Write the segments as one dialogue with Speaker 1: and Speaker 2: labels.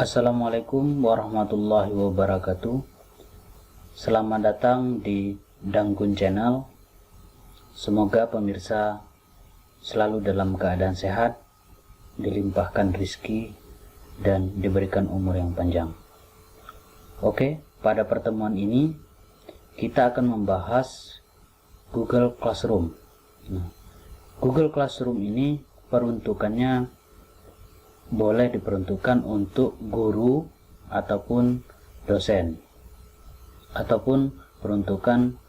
Speaker 1: Assalamualaikum warahmatullahi wabarakatuh. Selamat datang di Danggun Channel. Semoga pemirsa selalu dalam keadaan sehat, dilimpahkan rizki, dan diberikan umur yang panjang. Oke, pada pertemuan ini kita akan membahas Google Classroom. Google Classroom ini peruntukannya boleh diperuntukkan untuk guru ataupun dosen, ataupun peruntukan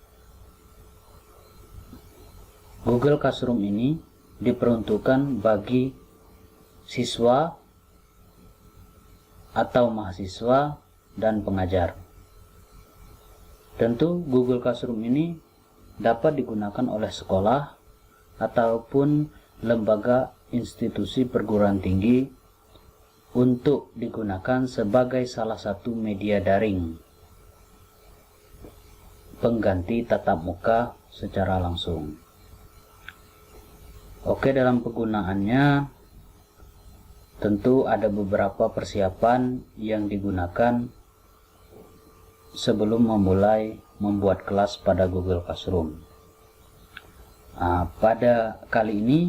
Speaker 1: Google Classroom ini diperuntukkan bagi siswa atau mahasiswa dan pengajar. Tentu Google Classroom ini dapat digunakan oleh sekolah ataupun lembaga institusi perguruan tinggi untuk digunakan sebagai salah satu media daring pengganti tatap muka secara langsung. Oke, dalam penggunaannya tentu ada beberapa persiapan yang digunakan sebelum memulai membuat kelas pada Google Classroom. Pada kali ini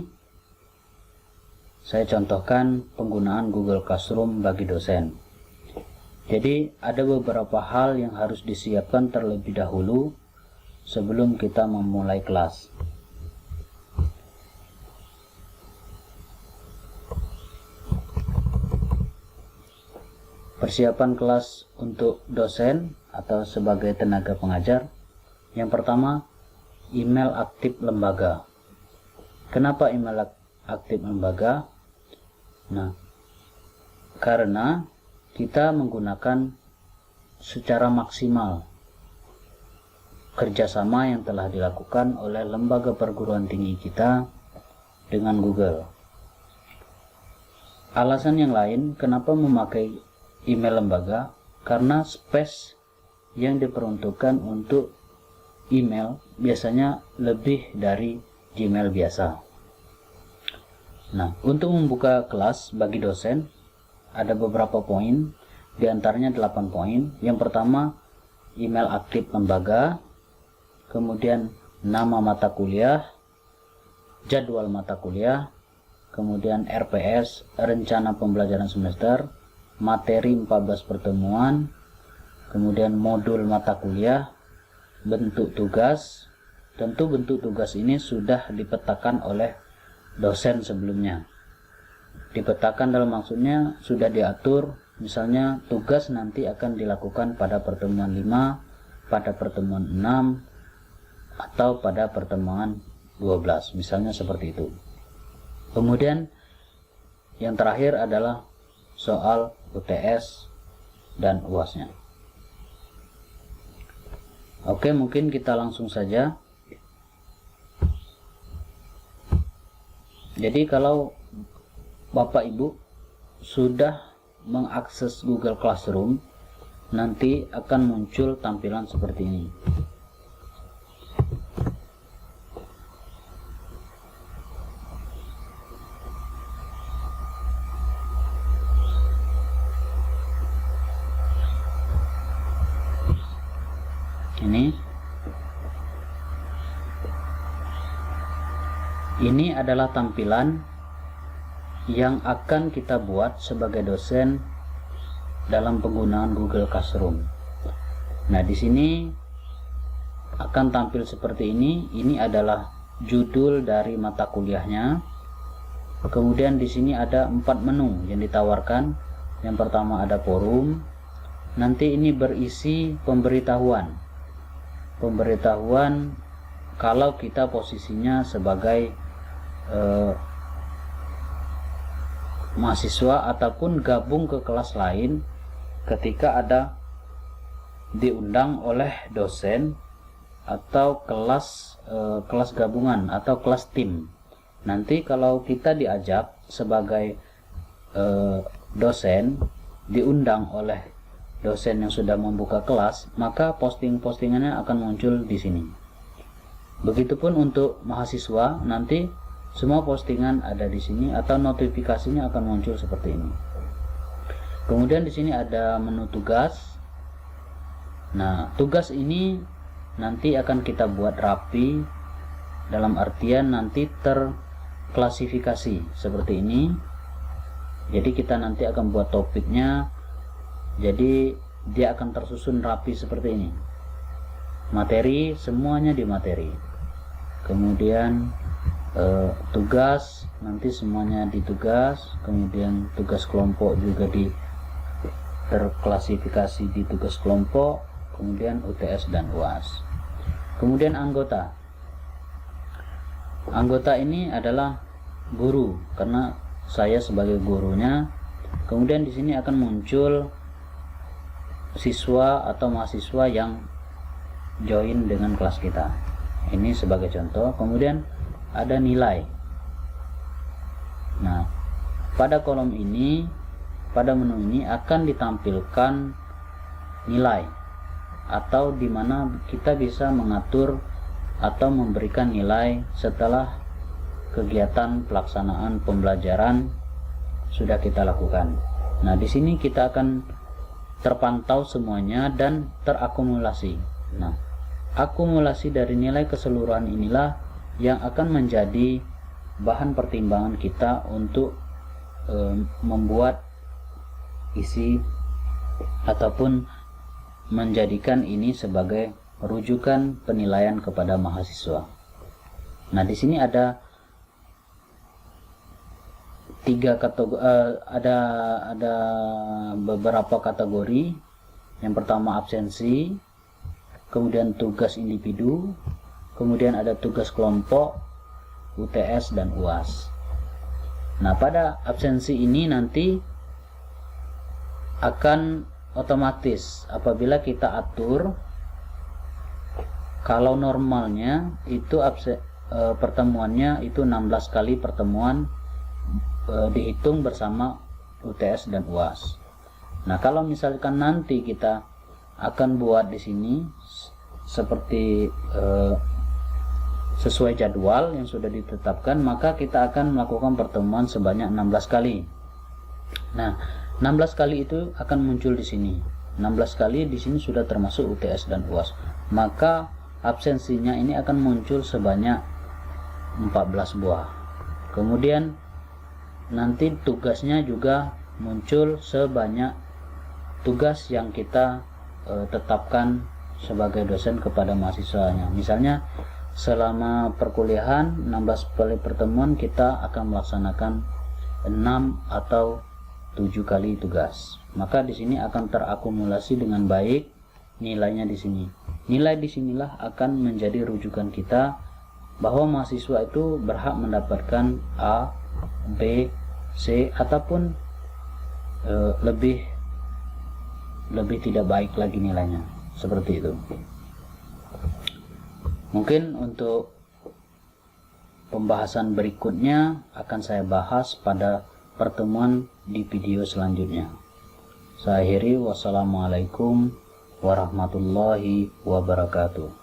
Speaker 1: saya contohkan penggunaan Google Classroom bagi dosen. Jadi ada beberapa hal yang harus disiapkan terlebih dahulu sebelum kita memulai kelas. Persiapan kelas untuk dosen atau sebagai tenaga pengajar. Yang pertama, email aktif lembaga. Kenapa email aktif lembaga? Karena kita menggunakan secara maksimal kerjasama yang telah dilakukan oleh lembaga perguruan tinggi kita dengan Google. Alasan yang lain kenapa memakai email lembaga, karena space yang diperuntukkan untuk email biasanya lebih dari Gmail biasa. Untuk membuka kelas bagi dosen ada beberapa poin, diantaranya 8 poin. Yang pertama, email aktif lembaga, kemudian nama mata kuliah, jadwal mata kuliah, kemudian RPS, rencana pembelajaran semester, materi 14 pertemuan, kemudian modul mata kuliah, bentuk tugas. Tentu bentuk tugas ini sudah dipetakan oleh dosen sebelumnya. Dipetakan dalam maksudnya sudah diatur, misalnya tugas nanti akan dilakukan pada pertemuan 5, pada pertemuan 6, atau pada pertemuan 12, misalnya seperti itu. Kemudian yang terakhir adalah soal UTS dan UASnya. Oke, mungkin kita langsung saja. Jadi kalau Bapak Ibu sudah mengakses Google Classroom, nanti akan muncul tampilan seperti ini. Ini adalah tampilan yang akan kita buat sebagai dosen dalam penggunaan Google Classroom. Di sini akan tampil seperti ini. Ini adalah judul dari mata kuliahnya. Kemudian di sini ada 4 menu yang ditawarkan. Yang pertama ada forum. Nanti ini berisi pemberitahuan kalau kita posisinya sebagai mahasiswa ataupun gabung ke kelas lain ketika ada diundang oleh dosen atau kelas gabungan atau kelas tim. Nanti kalau kita diajak sebagai dosen, diundang oleh dosen yang sudah membuka kelas, maka postingannya akan muncul di sini. Begitupun untuk mahasiswa, nanti semua postingan ada di sini atau notifikasinya akan muncul seperti ini. Kemudian di sini ada menu tugas. Nah, tugas ini nanti akan kita buat rapi, dalam artian nanti terklasifikasi seperti ini. Jadi kita nanti akan buat topiknya, jadi dia akan tersusun rapi seperti ini. Materi semuanya di materi, kemudian tugas nanti semuanya di tugas, kemudian tugas kelompok juga terklasifikasi di tugas kelompok, kemudian UTS dan UAS. Kemudian anggota ini adalah guru, karena saya sebagai gurunya. Kemudian di sini akan muncul siswa atau mahasiswa yang join dengan kelas kita. Ini sebagai contoh. Kemudian ada nilai. Nah, pada kolom ini, pada menu ini akan ditampilkan nilai, atau di mana kita bisa mengatur atau memberikan nilai setelah kegiatan pelaksanaan pembelajaran sudah kita lakukan. Nah, di sini kita akan terpantau semuanya dan terakumulasi. Nah, akumulasi dari nilai keseluruhan inilah yang akan menjadi bahan pertimbangan kita untuk membuat isi ataupun menjadikan ini sebagai rujukan penilaian kepada mahasiswa. Nah, di sini ada ada beberapa kategori. Yang pertama absensi, kemudian tugas individu, kemudian ada tugas kelompok, UTS dan UAS. Nah, pada absensi ini nanti akan otomatis apabila kita atur, kalau normalnya itu pertemuannya itu 16 kali pertemuan, dihitung bersama UTS dan UAS. Nah, kalau misalkan nanti kita akan buat di sini seperti sesuai jadwal yang sudah ditetapkan, maka kita akan melakukan pertemuan sebanyak 16 kali. Nah, 16 kali itu akan muncul di sini. 16 kali di sini sudah termasuk UTS dan UAS. Maka absensinya ini akan muncul sebanyak 14 buah. Kemudian nanti tugasnya juga muncul sebanyak tugas yang kita tetapkan sebagai dosen kepada mahasiswanya. Misalnya selama perkuliahan 16 kali pertemuan kita akan melaksanakan 6 atau 7 kali tugas. Maka di sini akan terakumulasi dengan baik nilainya di sini. Nilai di sinilah akan menjadi rujukan kita bahwa mahasiswa itu berhak mendapatkan A, B, C ataupun lebih tidak baik lagi nilainya, seperti itu. Mungkin untuk pembahasan berikutnya akan saya bahas pada pertemuan di video selanjutnya. Saya akhiri, wassalamualaikum warahmatullahi wabarakatuh.